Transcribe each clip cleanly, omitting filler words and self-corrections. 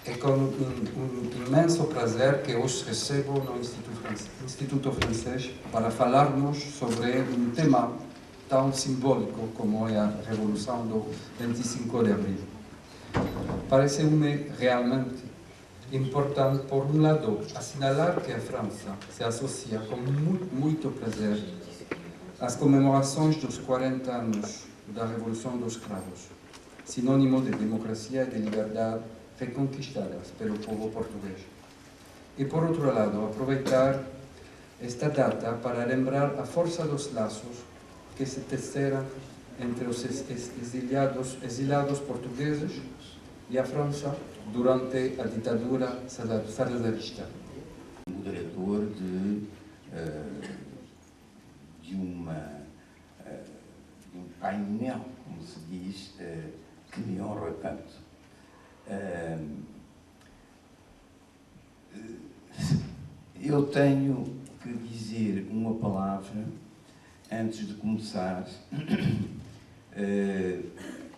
É com um imenso prazer que hoje recebo no Instituto Francês para falarmos sobre um tema tão simbólico como é a Revolução do 25 de Abril. Parece-me realmente importante, por um lado, assinalar que a França se associa com muito prazer às comemorações dos 40 anos da Revolução dos Cravos, sinônimo de democracia e de liberdade reconquistadas pelo povo português. E, por outro lado, aproveitar esta data para lembrar a força dos laços que se teceram entre os exilados portugueses e a França durante a ditadura salazarista. Moderador de um painel, como se diz, que me honra tanto. Eu tenho que dizer uma palavra antes de começar,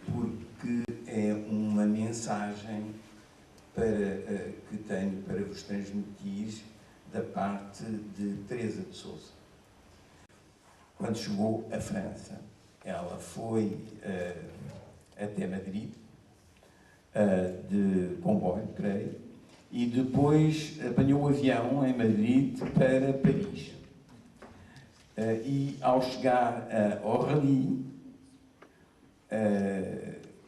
porque é uma mensagem que tenho para vos transmitir da parte de Teresa de Sousa. Quando chegou à França, ela foi até Madrid, de comboio, creio, e depois apanhou o avião em Madrid para Paris. E ao chegar ao Rally,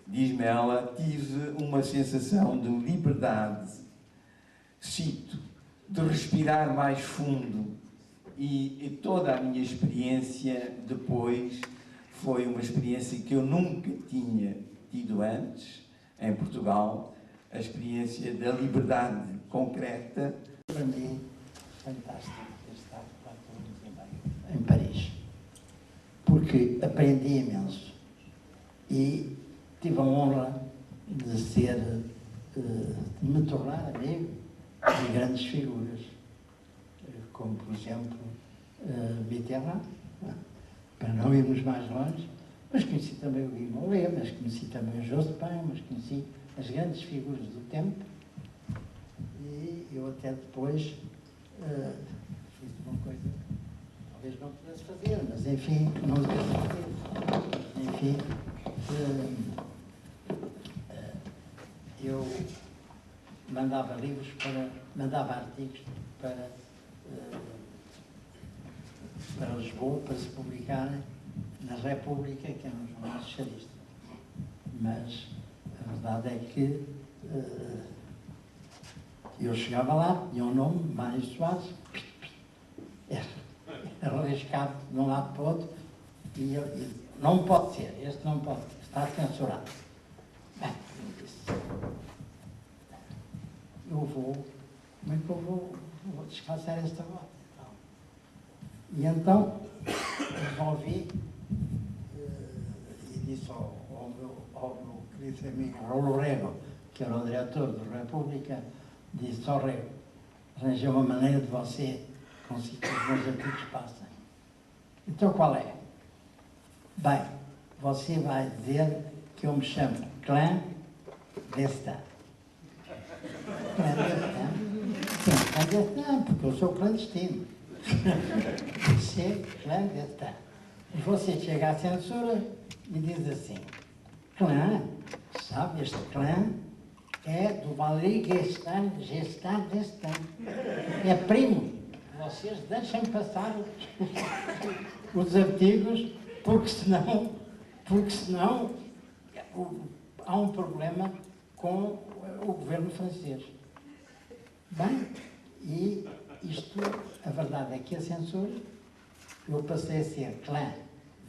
diz-me ela, tive uma sensação de liberdade, cito, de respirar mais fundo, e toda a minha experiência depois foi uma experiência que eu nunca tinha tido antes em Portugal, a experiência da liberdade concreta. Para mim, fantástico ter estado 4 anos e meio em Paris, porque aprendi imenso e tive a honra de me tornar amigo de grandes figuras, como, por exemplo, Mitterrand, para não irmos mais longe, mas conheci também o Guy Mollet, mas conheci também o Jospin, mas conheci as grandes figuras do tempo, e eu até depois fiz uma coisa que talvez não pudesse fazer, mas enfim, não devia fazer. Enfim, eu mandava artigos para Lisboa, para se publicarem na República, que é um jornal socialista. Mas a verdade é que eu chegava lá, tinha um nome, Mário Soares, era riscado de um lado para o outro, e eu disse, não pode ser, este não pode, está censurado. Bem, eu disse, como é que eu vou descansar esta volta? E então, resolvi, e disse ao meu querido amigo Raul Rego, que era o diretor da República, disse ao Rego, arranjei uma maneira de você conseguir que os meus artigos passem. Então qual é? Bem, você vai dizer que eu me chamo Clã d'Estaing. Clã d'Estaing? Sim, Clã d'Estaing, porque eu sou clandestino. Você, Clã d'Estaing. E você chega à censura e diz assim, clã, sabe, este clã é do Valéry Giscard d'Estaing. É primo. Vocês deixem passar os artigos, porque senão há um problema com o governo francês. Bem, e isto, a verdade é que a censura, eu passei a ser clã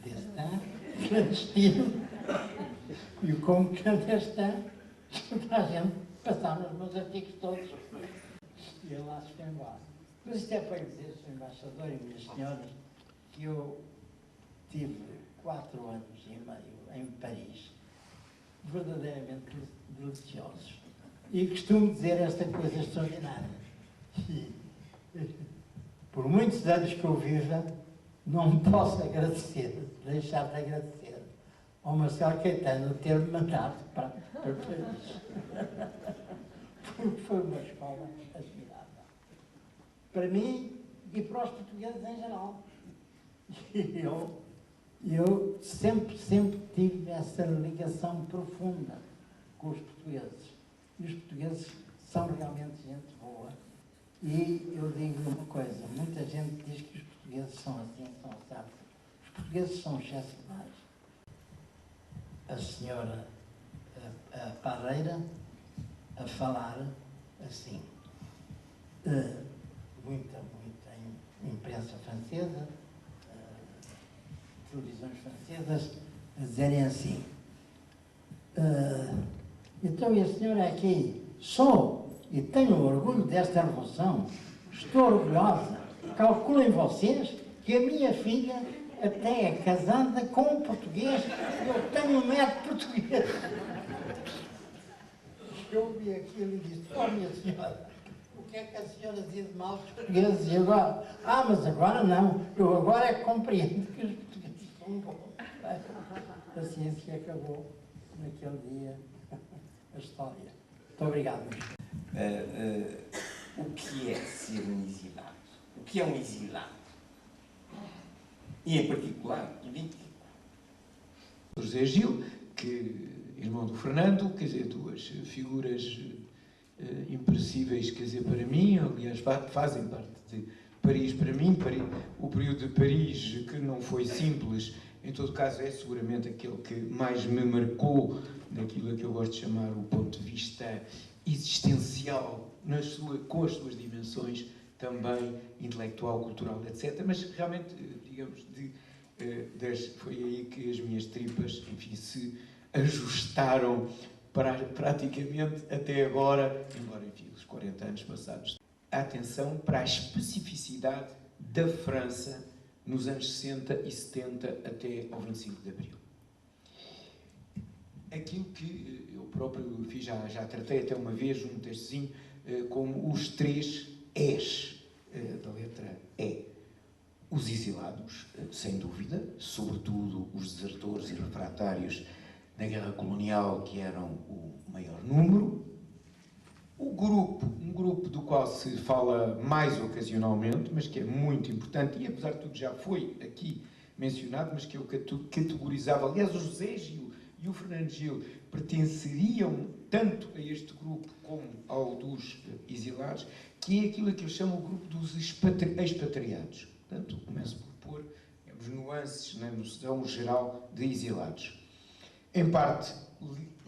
d'Estaing, clandestino, e como clandestino, toda a gente passava os meus artigos todos. E ele lá se foi embora. Mas isto é para dizer, Sr. Embaixador e minhas senhoras, que eu tive 4 anos e meio em Paris, verdadeiramente deliciosos. E costumo dizer esta coisa extraordinária. Por muitos anos que eu viva, não posso deixar de agradecer ao Marcelo Caetano ter-me mandado para Paris. Foi uma escola admirável. Para mim e para os portugueses em geral. E eu sempre tive essa ligação profunda com os portugueses. E os portugueses são realmente gente boa. E eu digo uma coisa, muita gente diz que os portugueses são assim, são assados. Os portugueses são excepcionais. A senhora a Parreira a falar assim. Muita imprensa francesa, televisões francesas, a dizerem assim. Então, e a senhora aqui, sou e tenho orgulho desta revolução, estou orgulhosa. Calculem vocês que a minha filha até é casada com um português, eu tenho um neto português. Eu vi aquilo e disse, oh minha senhora, o que é que a senhora dizia de mal dos portugueses? E agora? Ah, mas agora não, eu agora é que compreendo que os portugueses são bons. A ciência acabou naquele dia a história. Muito obrigado. O que é ser um exilado? O que é um exilado? E, em particular, político. José Gil, que, irmão do Fernando, quer dizer, duas figuras impressíveis, quer dizer, para mim, aliás, fazem parte de Paris para mim. O período de Paris, que não foi simples, em todo caso, é seguramente aquele que mais me marcou naquilo que eu gosto de chamar o ponto de vista existencial, com as suas dimensões também intelectual, cultural, etc. Mas realmente, digamos, foi aí que as minhas tripas, enfim, se ajustaram praticamente até agora, embora, enfim, os 40 anos passados. A atenção para a especificidade da França nos anos 60 e 70 até ao 25 de Abril. Aquilo que eu próprio fiz, já tratei até uma vez num textozinho, como os 3 Es da letra E. Os exilados, sem dúvida, sobretudo os desertores e refratários da guerra colonial, que eram o maior número. Um grupo do qual se fala mais ocasionalmente, mas que é muito importante, e apesar de tudo já foi aqui mencionado, mas que eu categorizava, aliás, o José Gil e o Fernando Gil pertenceriam tanto a este grupo como ao dos exilados, que é aquilo que eu chamo o grupo dos expatriados. Portanto, começo por pôr, digamos, nuances na noção geral de exilados. Em parte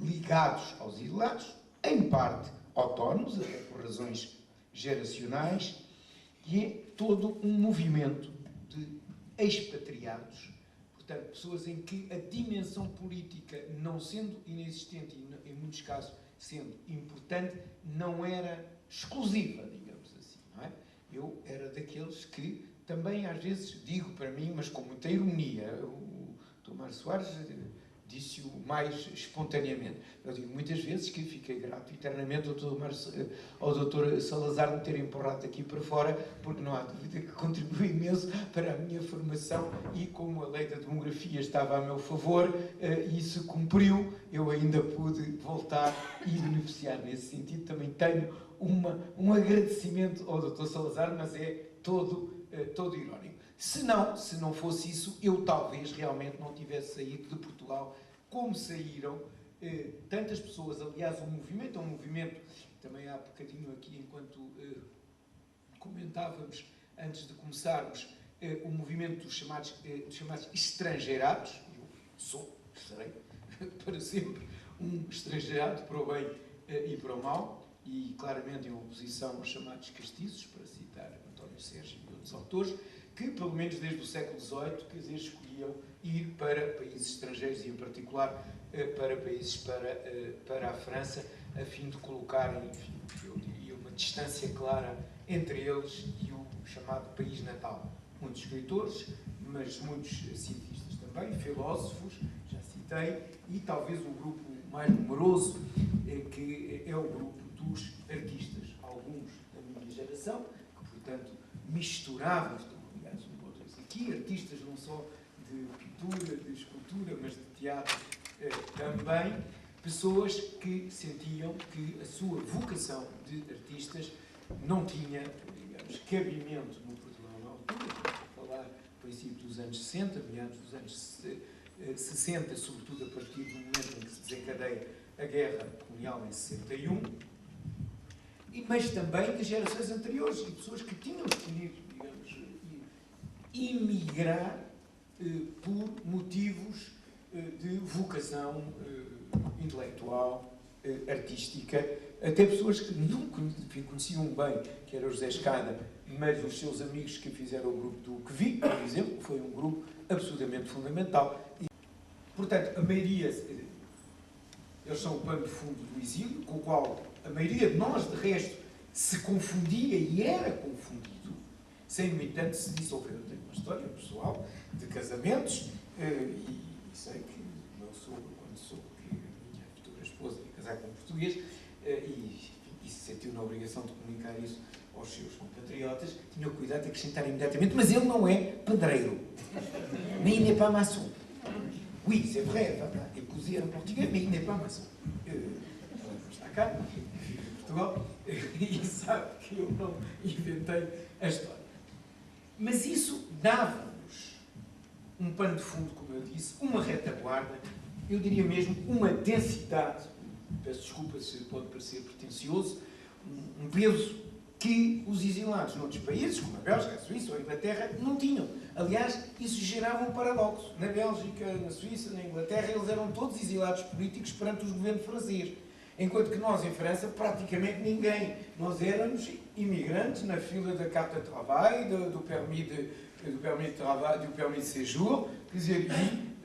ligados aos exilados, em parte autónomos, até por razões geracionais, e é todo um movimento de expatriados, portanto, pessoas em que a dimensão política, não sendo inexistente e, em muitos casos, sendo importante, não era exclusiva, digamos assim, não é? Eu era daqueles que também, às vezes, digo para mim, mas com muita ironia, o Tomás Soares disse-o mais espontaneamente. Eu digo muitas vezes que fiquei grato eternamente ao Dr. Salazar me ter empurrado aqui para fora, porque não há dúvida que contribuiu imenso para a minha formação e como a lei da demografia estava a meu favor e se cumpriu, eu ainda pude voltar e beneficiar nesse sentido. Também tenho um agradecimento ao Dr. Salazar, mas é todo irónico. Se não fosse isso, eu talvez realmente não tivesse saído de Portugal como saíram tantas pessoas. Aliás, o movimento é um movimento, também há bocadinho aqui, enquanto comentávamos, antes de começarmos, o movimento dos chamados estrangeirados. Eu serei para sempre um estrangeirado para o bem e para o mal, e claramente em oposição aos chamados castiços, para citar António Sérgio e outros autores, que, pelo menos desde o século XVIII, quer dizer, escolhiam ir para países estrangeiros e, em particular, para países para a França, a fim de colocarem, enfim, eu diria, uma distância clara entre eles e o chamado país natal. Muitos escritores, mas muitos cientistas também, filósofos, já citei, e talvez o grupo mais numeroso, que é o grupo dos artistas. Alguns da minha geração, que, portanto, misturavam, aliás, aqui, artistas não só de pintura, de escultura, mas de teatro também, pessoas que sentiam que a sua vocação de artistas não tinha, digamos, cabimento no Portugal na altura. Estamos a falar do princípio dos anos 60, meados dos anos 60, sobretudo a partir do momento em que se desencadeia a guerra colonial em 61, mas também de gerações anteriores e pessoas que tinham escolhido, digamos, imigrar por motivos de vocação intelectual, artística, até pessoas que não conheciam bem, que era o José Escada, mas os seus amigos que fizeram o grupo do QVI, por exemplo, foi um grupo absolutamente fundamental. E, portanto, a maioria, eles são o pano de fundo do exílio, com o qual a maioria de nós, de resto, se confundia e era confundido, sem, no entanto, se dissolver. Eu tenho uma história pessoal de casamentos, e sei que o meu sogro, quando soube que a minha futura esposa ia casar com um português, e se sentiu na obrigação de comunicar isso aos seus compatriotas, tinha o cuidado de acrescentar imediatamente, mas ele não é pedreiro. Mais il n'est pas maçon. Oui, c'est vrai, il cousait en portugais, mais il n'est pas maçon. Está cá, em Portugal, e sabe que eu não inventei a história. Mas isso dava-nos um pano de fundo, como eu disse, uma retaguarda, eu diria mesmo uma densidade, peço desculpa se pode parecer pretencioso, um peso que os exilados noutros países, como a Bélgica, a Suíça ou a Inglaterra, não tinham. Aliás, isso gerava um paradoxo. Na Bélgica, na Suíça, na Inglaterra, eles eram todos exilados políticos perante o governo francês. Enquanto que nós, em França, praticamente ninguém. Nós éramos imigrantes na fila da carte de trabalho, do permis de trabalho, do permis de séjour, quer dizer,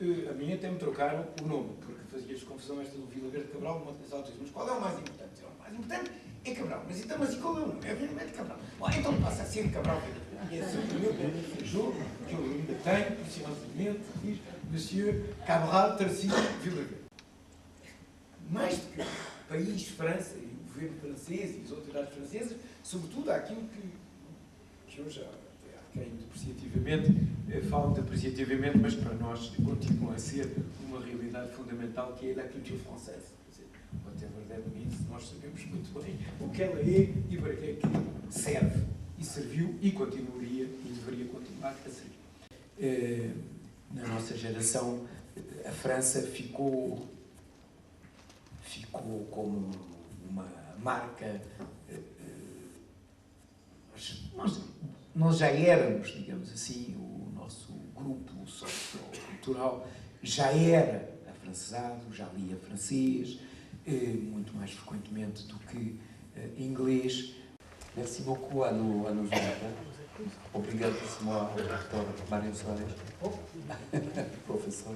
e a mim até me trocaram o nome, porque fazia-se confusão esta do Vila Verde Cabral, de Monte das Altas. Mas qual é o mais importante? O mais importante é Cabral. Mas então, mas e qual é o nome? É obviamente Cabral. Bom, então passa a ser Cabral. E é sempre o meu permis de séjour, que eu ainda tenho, preciosamente, diz Monsieur Cabral Tarcísio Vila Verde. Mais do que país, França, e o governo francês e as autoridades francesas, sobretudo aquilo que hoje há quem depreciativamente falam depreciativamente, mas para nós continua a ser uma realidade fundamental, que é a cultura francesa. Whatever that means, nós sabemos muito bem o que ela é e para que é que serve. E serviu e continuaria e deveria continuar a servir. Na nossa geração, a França ficou como uma marca. Nós já éramos, digamos assim, o nosso grupo sociocultural já era afrancesado, já lia francês, muito mais frequentemente do que inglês. Merci beaucoup à nos invités. Obrigadíssimo ao Dr. Mário Soares, professor.